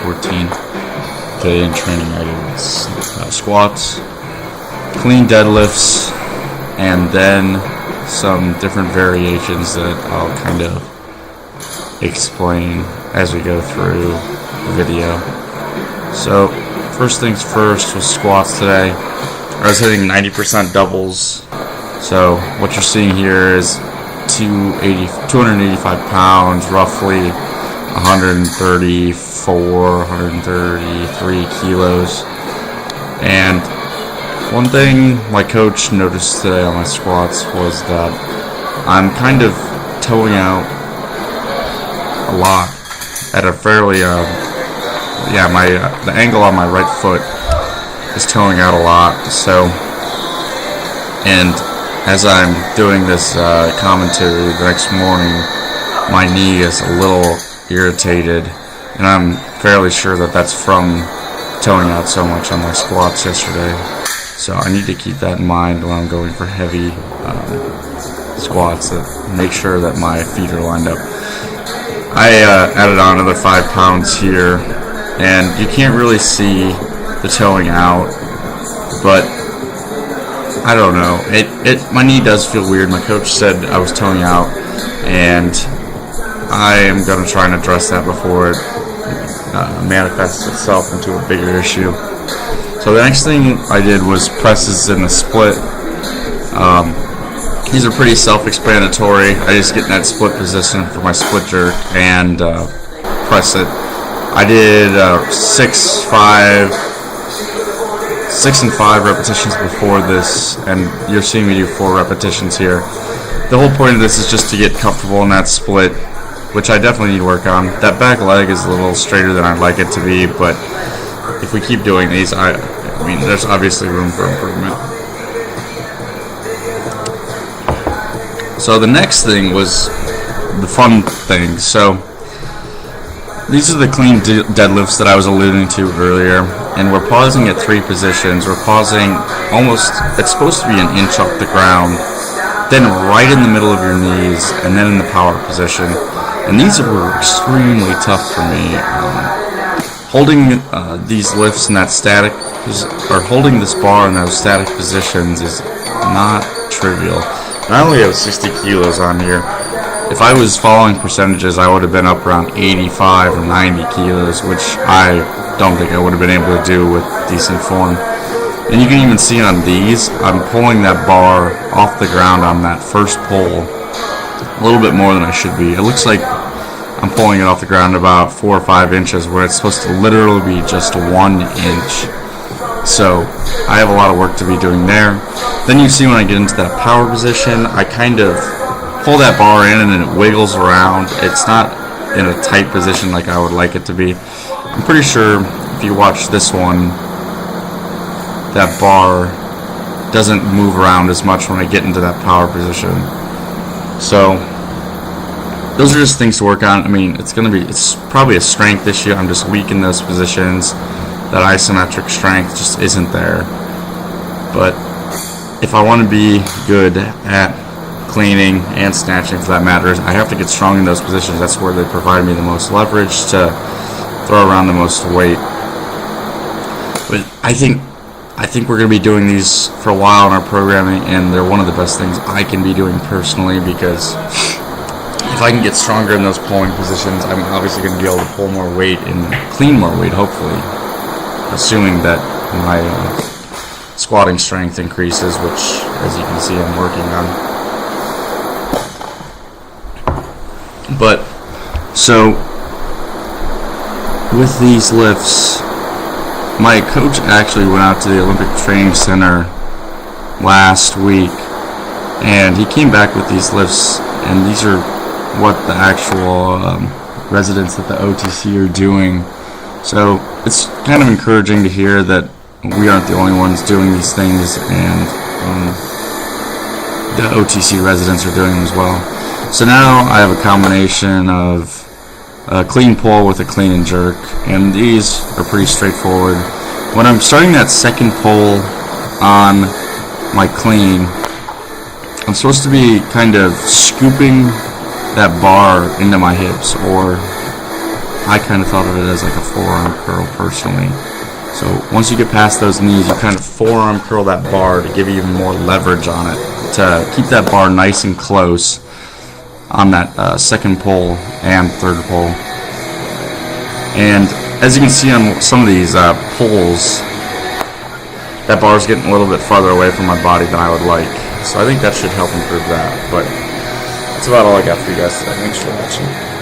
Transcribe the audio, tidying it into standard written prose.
14. Today in training I did squats, clean deadlifts, and then some different variations that I'll kind of explain as we go through the video. So first things first was squats today. I was hitting 90% doubles. So what you're seeing here is 285 pounds, roughly 133 kilos. And one thing my coach noticed today on my squats was that I'm kind of toeing out a lot at a fairly, the angle on my right foot is toeing out a lot. So, and as I'm doing this commentary the next morning, my knee is a little irritated, and I'm fairly sure that that's from toeing out so much on my squats yesterday. So I need to keep that in mind when I'm going for heavy squats, that make sure that my feet are lined up. I added on another 5 pounds here, and you can't really see the toeing out, but I don't know. My knee does feel weird. My coach said I was toeing out, and I am going to try and address that before it manifests itself into a bigger issue. So the next thing I did was presses in a split. These are pretty self-explanatory. I just get in that split position for my split jerk and press it. I did 6 and 5 repetitions before this, and you're seeing me do 4 repetitions here. The whole point of this is just to get comfortable in that split, which I definitely need to work on. That back leg is a little straighter than I'd like it to be, but if we keep doing these, I mean, there's obviously room for improvement. So the next thing was the fun thing. So these are the clean deadlifts that I was alluding to earlier, and we're pausing at 3 positions. We're pausing almost, it's supposed to be an inch off the ground, then right in the middle of your knees, and then in the power position. And these were extremely tough for me. Holding these lifts in that static, or holding this bar in those static positions is not trivial. And I only have 60 kilos on here. If I was following percentages, I would have been up around 85 or 90 kilos, which I don't think I would have been able to do with decent form. And you can even see on these, I'm pulling that bar off the ground on that first pull a little bit more than I should be. It looks like I'm pulling it off the ground about 4 or 5 inches, where it's supposed to literally be just 1 inch. So I have a lot of work to be doing there. Then you see when I get into that power position, I kind of pull that bar in and then it wiggles around. It's not in a tight position like I would like it to be. I'm pretty sure if you watch this one, that bar doesn't move around as much when I get into that power position. So those are just things to work on. I mean, it's probably a strength issue. I'm just weak in those positions. That isometric strength just isn't there. But if I want to be good at cleaning and snatching, for that matter, I have to get strong in those positions. That's where they provide me the most leverage to throw around the most weight. But I think we're going to be doing these for a while in our programming, and they're one of the best things I can be doing personally, because if I can get stronger in those pulling positions, I'm obviously going to be able to pull more weight and clean more weight, hopefully, assuming that my squatting strength increases, which, as you can see, I'm working on. But, so, with these lifts, my coach actually went out to the Olympic Training Center last week, and he came back with these lifts, and these are what the actual residents at the OTC are doing. So it's kind of encouraging to hear that we aren't the only ones doing these things, and the OTC residents are doing them as well. So now I have a combination of a clean pull with a clean and jerk, and these are pretty straightforward. When I'm starting that second pull on my clean, I'm supposed to be kind of scooping that bar into my hips, or I kind of thought of it as like a forearm curl personally. So once you get past those knees, you kind of forearm curl that bar to give you even more leverage on it, to keep that bar nice and close on that second pull and third pull. And as you can see on some of these pulls, that bar is getting a little bit farther away from my body than I would like. So I think that should help improve that. But that's about all I got for you guys today. Thanks for watching.